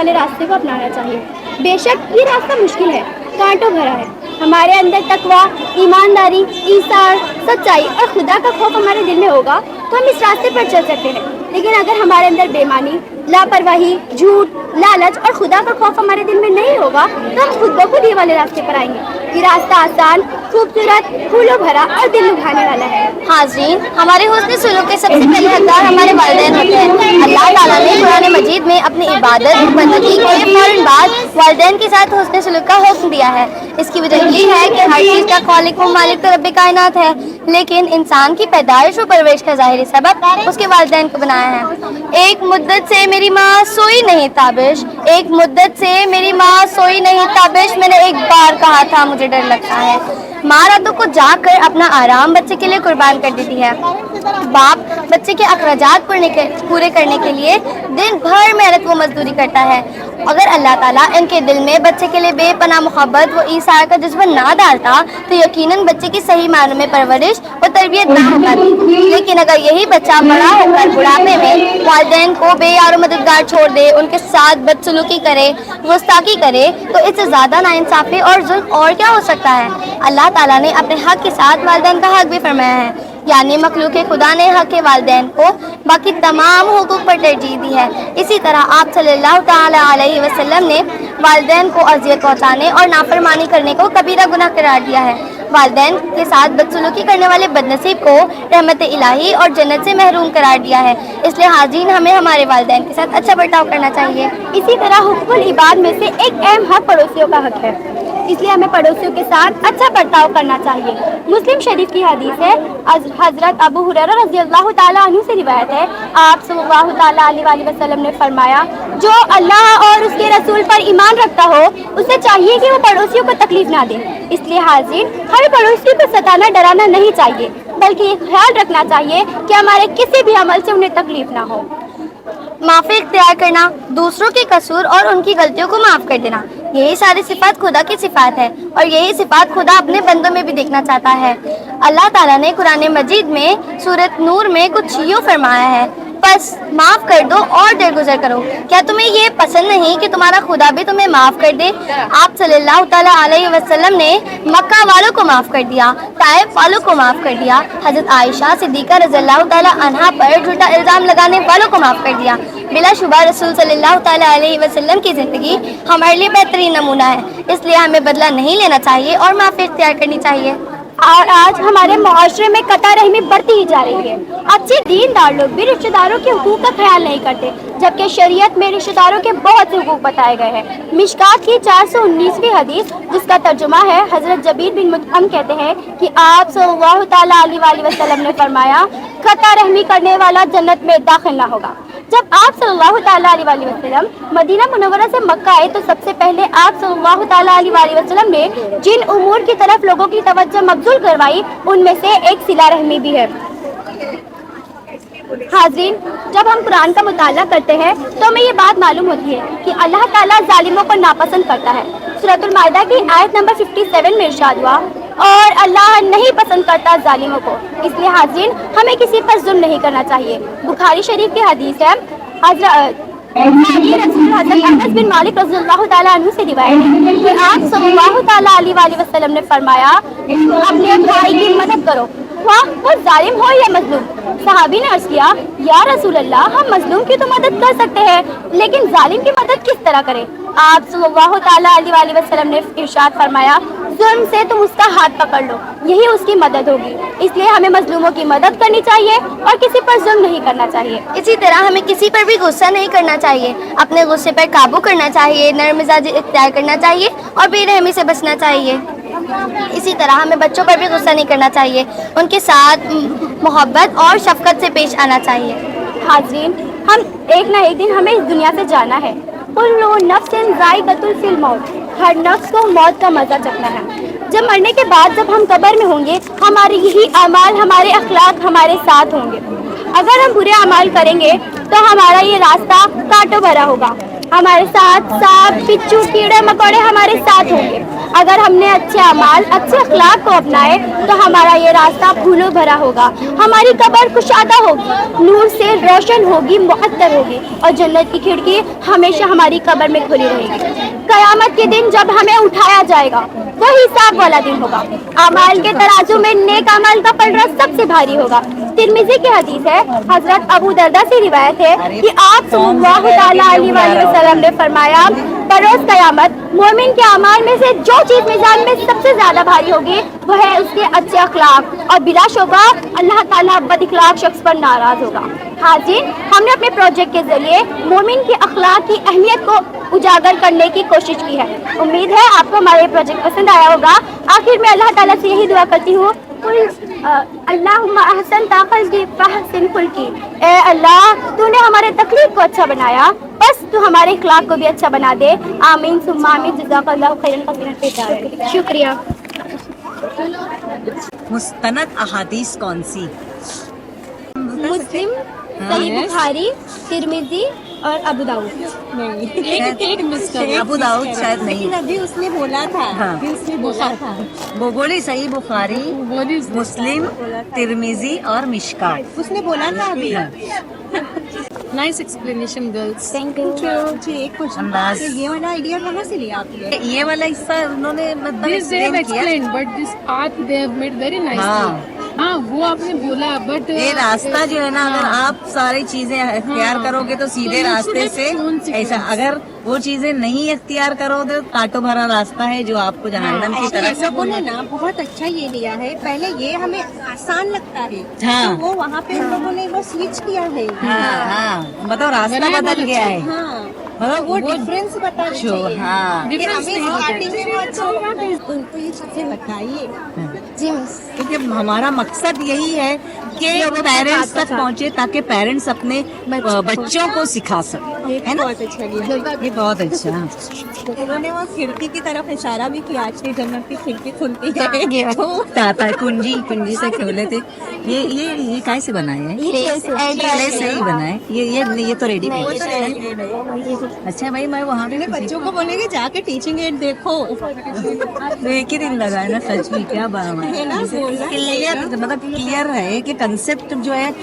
والے راستے کو اپنانا چاہیے۔ بے شک یہ راستہ مشکل ہے، کانٹوں بھرا ہے۔ ہمارے اندر تقویٰ، ایمانداری، ایثار، سچائی اور خدا کا خوف ہمارے دل میں ہوگا تو ہم اس راستے پر چل سکتے ہیں، لیکن اگر ہمارے اندر بےمانی، لاپرواہی، جھوٹ، لالچ اور خدا کا خوف ہمارے دل میں نہیں ہوگا تو ہم خود بخود یہ والے راستے پر آئیں گے۔ یہ راستہ آسان، خوبصورت، پھولوں بھرا اور دل لبھانے والا ہے۔ حاضرین، ہمارے حسن سلوک کے سب سے پہلے حقدار ہمارے والدین ہوتے ہیں۔ اللہ تعالیٰ نے قرآن مجید میں اپنی عبادت بندگی کے فوراً بعد والدین کے ساتھ حسن سلوک کا حکم دیا ہے۔ اس کی وجہ یہ ہے کہ ہر چیز کا خالق و مالک تو رب کائنات ہے، لیکن انسان کی پیدائش و پرورش کا ظاہری سبب اس کے والدین کو بنایا ہے۔ ایک مدت سے میری ماں سوئی نہیں تابش، ایک مدت سے میری ماں سوئی نہیں تابش، میں نے ایک بار کہا تھا مجھے ڈر لگتا ہے۔ ماں راتوں کو جاگ کر اپنا آرام بچے کے لیے قربان کر دیتی ہے۔ باپ بچے کے اخراجات پورے کرنے کے لیے دن بھر محنت و مزدوری کرتا ہے۔ اگر اللہ تعالیٰ ان کے دل میں بچے کے لیے بے پناہ محبت و ایثار کا جذبہ نہ ڈالتا تو یقیناً بچے کی صحیح معنوں میں پرورش و تربیت نہ ہو پاتی۔ لیکن اگر یہی بچہ بڑا ہو کر بڑھاپے میں والدین کو بے یار و مددگار چھوڑ دے، ان کے ساتھ بدسلوکی کرے، گستاخی کرے، تو اس سے زیادہ ناانصافی اور ظلم اور کیا ہو سکتا ہے؟ اللہ تعالیٰ نے اپنے حق کے ساتھ والدین کا حق بھی فرمایا ہے، یعنی مخلوق خدا نے حق والدین کو باقی تمام حقوق پر ترجیح دی ہے۔ اسی طرح آپ صلی اللہ تعالیٰ علیہ وسلم نے والدین کو اذیت پہنچانے اور نافرمانی کرنے کو کبیرہ گناہ قرار دیا ہے۔ والدین کے ساتھ بدسلوکی کرنے والے بدنصیب کو رحمت الہی اور جنت سے محروم قرار دیا ہے۔ اس لیے حاضرین، ہمیں ہمارے والدین کے ساتھ اچھا برتاؤ کرنا چاہیے۔ اسی طرح حقوق العباد میں سے ایک اہم حق پڑوسیوں کا حق ہے، اس لیے ہمیں پڑوسیوں کے ساتھ اچھا برتاؤ کرنا چاہیے۔ مسلم شریف کی حدیث ہے، حضرت ابو ہریرہ رضی اللہ تعالیٰ عنہ سے روایت ہے، آپ صلی اللہ تعالیٰ علیہ وآلہ وسلم نے فرمایا، جو اللہ اور اس کے رسول پر ایمان رکھتا ہو اسے چاہیے کہ وہ پڑوسیوں کو تکلیف نہ دے۔ اس لیے حاضرین، ہمیں پڑوسیوں کو ستانا ڈرانا نہیں چاہیے، بلکہ یہ خیال رکھنا چاہیے کہ ہمارے کسی بھی عمل سے انہیں تکلیف نہ ہو۔ معافی اختیار کرنا، دوسروں کے قصور اور ان کی غلطیوں کو معاف کر دینا، یہی ساری صفات خدا کی صفات ہے، اور یہی صفات خدا اپنے بندوں میں بھی دیکھنا چاہتا ہے۔ اللہ تعالیٰ نے قرآن مجید میں سورۃ نور میں کچھ یوں فرمایا ہے، بس معاف کر دو اور درگزر کرو۔ کیا تمہیں یہ پسند نہیں کہ تمہارا خدا بھی تمہیں معاف کر دے؟ آپ صلی اللہ تعالیٰ علیہ وسلم نے مکہ والوں کو معاف کر دیا، طائف والوں کو معاف کر دیا، حضرت عائشہ صدیقہ رضی اللہ تعالیٰ عنہا پر جھوٹا الزام لگانے والوں کو معاف کر دیا۔ بلا شبہ رسول صلی اللہ تعالیٰ علیہ وسلم کی زندگی ہمارے لیے بہترین نمونہ ہے، اس لیے ہمیں بدلہ نہیں لینا چاہیے اور معافی اختیار کرنی چاہیے۔ اور آج ہمارے معاشرے میں قطع رحمی بڑھتی ہی جا رہی ہے۔ اچھے دیندار لوگ بھی رشتہ داروں کے حقوق کا خیال نہیں کرتے، جبکہ شریعت میں رشتہ داروں کے بہت سے حقوق بتائے گئے ہیں۔ مشکات کی 419ویں حدیث، جس کا ترجمہ ہے، حضرت جبیر بن مطعم کہتے ہیں کہ آپ صلی اللہ تعالیٰ علیہ وآلہ وسلم نے فرمایا، قطع رحمی کرنے والا جنت میں داخل نہ ہوگا۔ جب آپ صلی اللہ تعالیٰ علیہ وآلہ وسلم مدینہ منورہ سے مکہ آئے تو سب سے پہلے آپ صلی اللہ تعالیٰ علیہ وآلہ وسلم نے جن امور کی طرف لوگوں کی توجہ مبذول کروائی ان میں سے ایک صلہ رحمی بھی ہے۔ حاضرین، جب ہم قرآن کا مطالعہ کرتے ہیں تو ہمیں یہ بات معلوم ہوتی ہے کہ اللہ تعالیٰ ظالموں کو ناپسند کرتا ہے۔ سورۃ المائدہ کی آیت نمبر 57 میں ارشاد ہوا، اور اللہ نہیں پسند کرتا ظالموں کو۔ اس لیے حاضرین، ہمیں کسی پر ظلم نہیں کرنا چاہیے۔ بخاری شریف کی حدیث ہے، حضرت انس بن مالک رضی اللہ تعالیٰ عنہ سے روایت ہے کہ آپ صلی اللہ تعالیٰ علیہ وآلہ وسلم نے فرمایا، اپنے بھائی کی مدد کرو، خواہ وہ ظالم ہو یا مظلوم۔ صحابی نے عرض کیا، یا رسول اللہ، ہم مظلوم کی تو مدد کر سکتے ہیں، لیکن ظالم کی مدد کس طرح کریں؟ آپ صلی اللہ تعالیٰ علیہ وآلہ وسلم نے ارشاد فرمایا، ظلم سے تم اس کا ہاتھ پکڑ لو، یہی اس کی مدد ہوگی۔ اس لیے ہمیں مظلوموں کی مدد کرنی چاہیے اور کسی پر ظلم نہیں کرنا چاہیے۔ اسی طرح ہمیں کسی پر بھی غصہ نہیں کرنا چاہیے، اپنے غصے پر قابو کرنا چاہیے، نرم مزاجی اختیار کرنا چاہیے اور بے رحمی سے بچنا چاہیے۔ اسی طرح ہمیں بچوں پر بھی غصہ نہیں کرنا چاہیے، ان کے ساتھ محبت اور شفقت سے پیش آنا چاہیے۔ حاضرین، ہم ایک نہ ایک دن ہمیں اس دنیا سے جانا ہے۔ کل نفس ذائقۃ الموت، ہر نفس کو موت کا مزہ چکھنا ہے۔ جب مرنے کے بعد جب ہم قبر میں ہوں گے، ہمارے یہی اعمال، ہمارے اخلاق ہمارے ساتھ ہوں گے۔ اگر ہم برے اعمال کریں گے تو ہمارا یہ راستہ کانٹوں بھرا ہوگا، हमारे साथ सांप बिच्छू कीड़े मकोड़े हमारे साथ होंगे। अगर हमने अच्छे अमाल अच्छे अखलाक को अपनाए तो हमारा ये रास्ता फूलों भरा होगा, हमारी कब्र कुशादा होगी, नूर से रोशन होगी, मुअत्तर होगी, और जन्नत की खिड़की हमेशा हमारी कब्र में खुली रहेगी। कयामत के दिन जब हमें उठाया जाएगा वो हिसाब वाला दिन होगा। अमाल के तराजू में नेक अमाल का पलड़ा सबसे भारी होगा। तिरमिज़ी की हदीस है, हजरत अबू दरदा से रिवायत है कि आप सल्लल्लाहु अलैहि वसल्लम ने फरमाया, बरोज़ क़यामत मोमिन के अमाल में से जो चीज़ मीज़ान में सबसे ज़्यादा भारी होगी वो है उसके अच्छे अखलाक, और बिला शुबा अल्लाह ताला बद इखलाक शख्स पर नाराज़ होगा। हाज़रीन, हमने अपने प्रोजेक्ट के जरिए मोमिन के अखलाक की अहमियत को उजागर करने की कोशिश की है। उम्मीद है आपको हमारा ये प्रोजेक्ट पसंद आया होगा। आखिर में अल्लाह ताला से यही दुआ करती हूँ, अल्लाहुम्मा अहसन ताखल्की फहसिन खुल्की, ए अल्लाह तूने हमारे तकलीफ को अच्छा बनाया, बस तू हमारे इखलाक को भी अच्छा बना दे। आमीन सुम्मा आमीन, जज़ाकल्लाहु खैरन कसीरन। शुक्रिया। मुस्तनद अहादीस कौन सी? मुस्लिम, सही बुखारी, तिरमिज़ी और अबू दाऊद। अबू दाऊद शायद नहीं। अभी उसने बोला था, हाँ। अभी उसने बोला था। वो बोली सही बुखारी, मुस्लिम, तिरमिजी और मिशकात। उसने बोला था अभी। Nice explanation girls. Thank you. जी, एक क्वेश्चन, अंदाज। ये वाला आइडिया कहाँ से लिया आपने? ये वाला हिस्सा उन्होंने मतलब This they have explain किया। explained, but this path they have made very nicely. हाँ। हाँ, वो आपने बोला, but ये रास्ता जो है ना, अगर आप सारी चीजें अख्तियार करोगे तो सीधे तो you रास्ते should से have shown sequence. ऐसा, अगर वो चीजें नहीं अख्तियार करोगे तो कांटों भरा रास्ता है जो आपको जहन्नम की तरफ। लोगों ने ना बहुत अच्छा ये लिया है। पहले ये हमें आसान लगता है, हाँ। तो वो वहाँ पे उन लोगों ने वो स्विच किया है। हाँ, मतलब रास्ता बदल गया है। हाँ, मतलब वो डिफरेंस बताना जो चाहिए। हाँ, कि Difference हमें नहीं होता। starting में वो अच्छा लगा था। उनको ये चीजें बताइए। जी मिस। क्योंकि हमारा मकसद यही है कि पेरेंट्स तक पहुंचे ताकि पेरेंट्स अपने बच्चों को सिखा सके, है ना? बहुत अच्छा लिया। ये बहुत अच्छा। उन्होंने वो खिड़की की तरफ इशारा भी किया, आज की जन्नत की खिड़की खुलती है। तो ताता कुंजी से खोले थे। ये काय से बनाए हैं? क्ले से ही बनाए। ये तो रेडी है। अच्छा भाई, मैं वहाँ पे बच्चों को बोलेंगे जाके टीचिंग एड देखो। तो एक ही दिन लगा है ना, सच में क्या बात है ना, बोलना क्लियर, मतलब क्लियर है कि कंसेप्ट जो है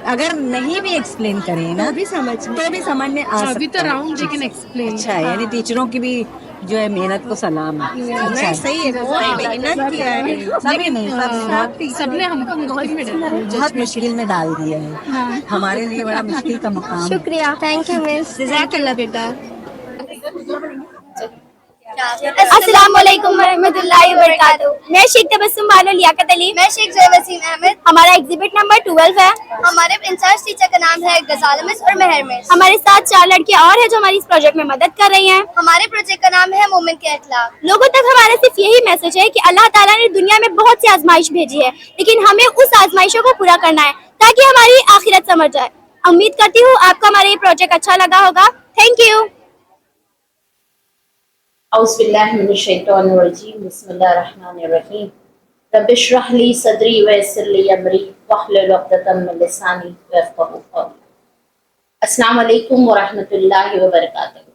अगर नहीं भी एक्सप्लेन करें ना तो भी समझ में तो भी समझ में आ अभी सकता तो है। Round they can explain. अच्छा है, यानी टीचरों की भी जो है मेहनत को सलाम है। अच्छा नहीं, है। सही है, बहुत मेहनत किया है। सभी नहीं, सब सबने हमको मुश्किल में डाला। बहुत मुश्किल में डाल दिया है। हमारे लिए बड़ा मुश्किल का मकाम है। शुक्रिया। Thank you miss. जज़ाकल्लाह बेटा। अस्सलाम वालेकुम वरहमतुल्लाहि वबरकातुहू। मैं शेख तबस्सुम बानो लियाकत अली। मैं शेख ज़ैब वसीम अहमद। हमारा एग्जिबिट नंबर 12 है। हमारे इंचार्ज टीचर का नाम है गजाल मिस और मेहर मिस। हमारे साथ 4 लड़कियां और हैं जो हमारी इस प्रोजेक्ट में मदद कर रही हैं। हमारे प्रोजेक्ट का नाम है मोमिन के अखलाक। लोगों तक हमारा सिर्फ यही मैसेज है कि अल्लाह ताला ने दुनिया में बहुत सी आजमाइश भेजी है, लेकिन हमें उस आजमाइशों को पूरा करना है ताकि हमारी आखिरत समझ जाए। उम्मीद करती हूँ आपको हमारा ये प्रोजेक्ट अच्छा लगा होगा। Thank you. औज़ुबिल्लाहिमिनश्शैतानिर्रजीम, बिस्मिल्लाहिर्रहमानिर्रहीम। रब्बिश्रह ली सदरी वयस्सिर ली अमरी वहलुल उक़दतम मिन लिसानी यफ़क़हू क़ौली। अस्सलामु अलैकुम वरहमतुल्लाहि वबरकातुहू।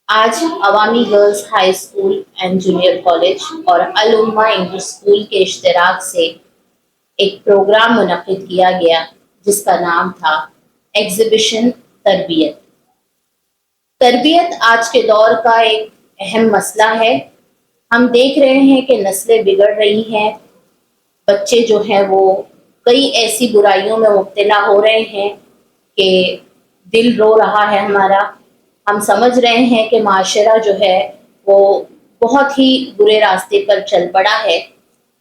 आज अवामी girls high school and junior college और अल उम्मा इंग्लिश स्कूल के इश्तिराक से एक प्रोग्राम मुनक़िद किया गया जिसका नाम था एग्ज़िबिशन तरबियत। तरबियत आज के दौर का एक अहम मसला है। हम देख रहे हैं कि नस्लें बिगड़ रही हैं, बच्चे जो हैं वो कई ऐसी बुराइयों में मुब्तला हो रहे हैं कि दिल रो रहा है हमारा। हम समझ रहे हैं कि माशरा जो है वो बहुत ही बुरे रास्ते पर चल पड़ा है,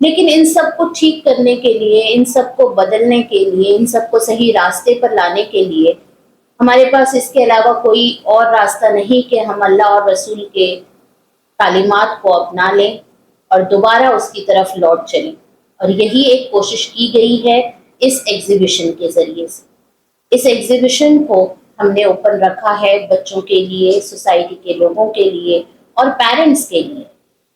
लेकिन इन सब को ठीक करने के लिए, इन सब को बदलने के लिए, इन सब को सही रास्ते पर लाने के लिए हमारे पास इसके अलावा कोई और रास्ता नहीं कि हम अल्लाह और रसूल के तालीमात को अपना लें और दोबारा उसकी तरफ लौट चलें। और यही एक कोशिश की गई है इस एग्ज़िबिशन के ज़रिए से। इस एग्ज़िबिशन को हमने ओपन रखा है बच्चों के लिए, सोसाइटी के लोगों के लिए और पेरेंट्स के लिए।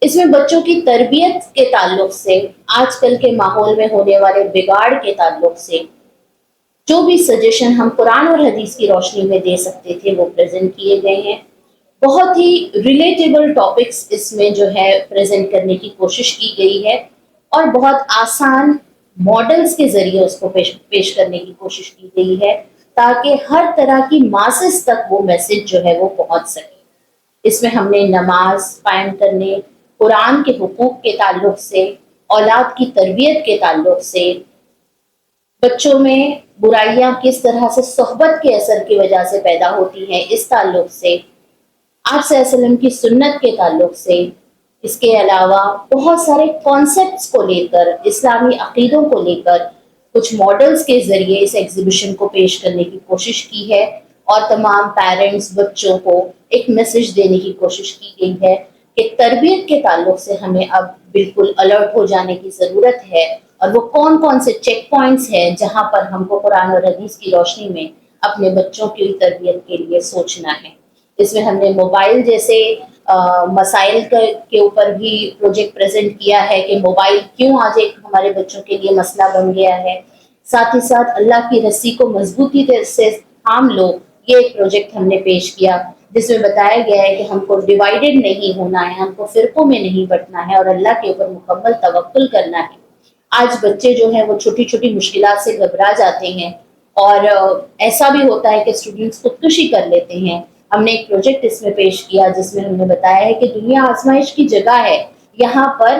इसमें बच्चों की तरबियत के ताल्लुक से, आजकल के माहौल में होने वाले बिगाड़ के ताल्लुक से जो भी सजेशन हम कुरान और हदीस की रोशनी में दे सकते थे वो प्रेजेंट किए गए हैं। बहुत ही रिलेटेबल टॉपिक्स इसमें जो है प्रेजेंट करने की कोशिश की गई है और बहुत आसान मॉडल्स के जरिए उसको पेश करने की कोशिश की गई है ताकि हर तरह की मासेस तक वो मैसेज जो है वो पहुंच सके। इसमें हमने नमाज कायम करने, कुरान के हुकूक के ताल्लुक से, औलाद की तरबियत के ताल्लुक से, बच्चों में बुराइयां किस तरह से सोहबत के असर की वजह से पैदा होती हैं इस ताल्लुक से, आप सल्लल्लाहु अलैहि वसल्लम की सुन्नत के ताल्लुक से, इसके अलावा बहुत सारे कॉन्सेप्ट्स को लेकर, इस्लामी अकीदों को लेकर कुछ मॉडल्स के जरिए इस एग्जीबिशन को पेश करने की कोशिश की है और तमाम पेरेंट्स बच्चों को एक मैसेज देने की कोशिश की गई है कि तरबियत के ताल्लुक से हमें अब बिल्कुल अलर्ट हो जाने की ज़रूरत है और वो कौन कौन से चेक पॉइंट्स हैं जहाँ पर हमको कुरान और हदीस की रोशनी में अपने बच्चों की तरबियत के लिए सोचना है। इसमें हमने मोबाइल जैसे मसाइल के ऊपर भी प्रोजेक्ट प्रेजेंट किया है कि मोबाइल क्यों आज एक हमारे बच्चों के लिए मसला बन गया है। साथ ही साथ अल्लाह की रस्सी को मजबूती से थाम लो, ये एक प्रोजेक्ट हमने पेश किया जिसमें बताया गया है कि हमको डिवाइडेड नहीं होना है, हमको फिरकों में नहीं बंटना है और अल्लाह के ऊपर मुकम्मल तवक्कुल करना है। आज बच्चे जो हैं वो छोटी छोटी मुश्किलात से घबरा जाते हैं और ऐसा भी होता है कि स्टूडेंट्स खुदकुशी कर लेते हैं। हमने एक प्रोजेक्ट इसमें पेश किया जिसमें हमने बताया है कि दुनिया आजमाइश की जगह है, यहाँ पर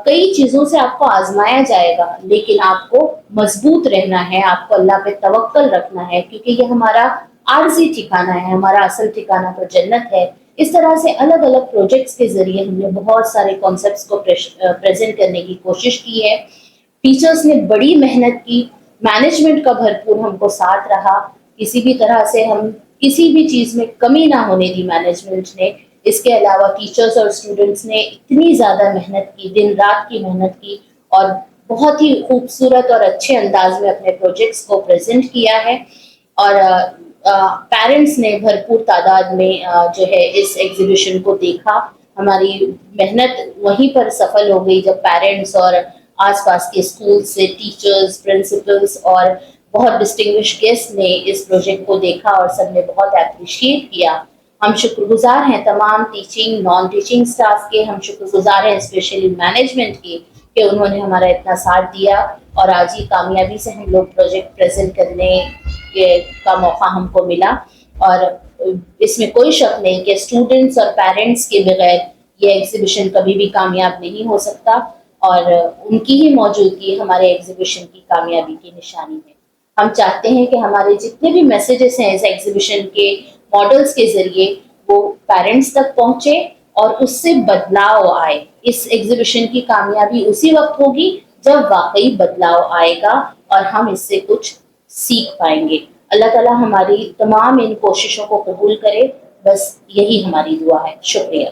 कई चीज़ों से आपको आजमाया जाएगा लेकिन आपको मजबूत रहना है, आपको अल्लाह पे तवक्कल रखना है क्योंकि ये हमारा आर्जी ठिकाना है, हमारा असल ठिकाना तो जन्नत है। इस तरह से अलग अलग प्रोजेक्ट्स के जरिए हमने बहुत सारे कॉन्सेप्ट्स को प्रेजेंट करने की कोशिश की है। टीचर्स ने बड़ी मेहनत की, मैनेजमेंट का भरपूर हमको साथ रहा, किसी भी तरह से हम किसी भी चीज़ में कमी ना होने दी मैनेजमेंट ने। इसके अलावा टीचर्स और स्टूडेंट्स ने इतनी ज़्यादा मेहनत की, दिन रात की मेहनत की और बहुत ही खूबसूरत और अच्छे अंदाज में अपने प्रोजेक्ट्स को प्रेजेंट किया है और पेरेंट्स ने भरपूर तादाद में जो है इस एग्जीबिशन को देखा। हमारी मेहनत वहीं पर सफल हो गई जब पेरेंट्स और आसपास के स्कूल से टीचर्स, प्रिंसिपल्स और बहुत डिस्टिंग्विश गेस्ट ने इस प्रोजेक्ट को देखा और सबने बहुत अप्रिशिएट किया। हम शुक्रगुजार हैं तमाम टीचिंग नॉन टीचिंग स्टाफ के, हम शुक्रगुजार हैं स्पेशली मैनेजमेंट के कि उन्होंने हमारा इतना साथ दिया और आज ही कामयाबी से हम लोग प्रोजेक्ट प्रेजेंट करने का मौका हमको मिला। और इसमें कोई शक नहीं कि स्टूडेंट्स और पेरेंट्स के बगैर ये एग्जीबिशन कभी भी कामयाब नहीं हो सकता और उनकी ही मौजूदगी हमारे एग्जीबिशन की कामयाबी की निशानी है। हम चाहते हैं कि हमारे जितने भी मैसेजेस हैं इस एग्जीबिशन के मॉडल्स के जरिए वो पेरेंट्स तक पहुँचे और उससे बदलाव आए। इस एग्जीबिशन की कामयाबी उसी वक्त होगी जब वाकई बदलाव आएगा और हम इससे कुछ सीख पाएंगे। अल्लाह ताला हमारी तमाम इन कोशिशों को कबूल करे, बस यही हमारी दुआ है। शुक्रिया।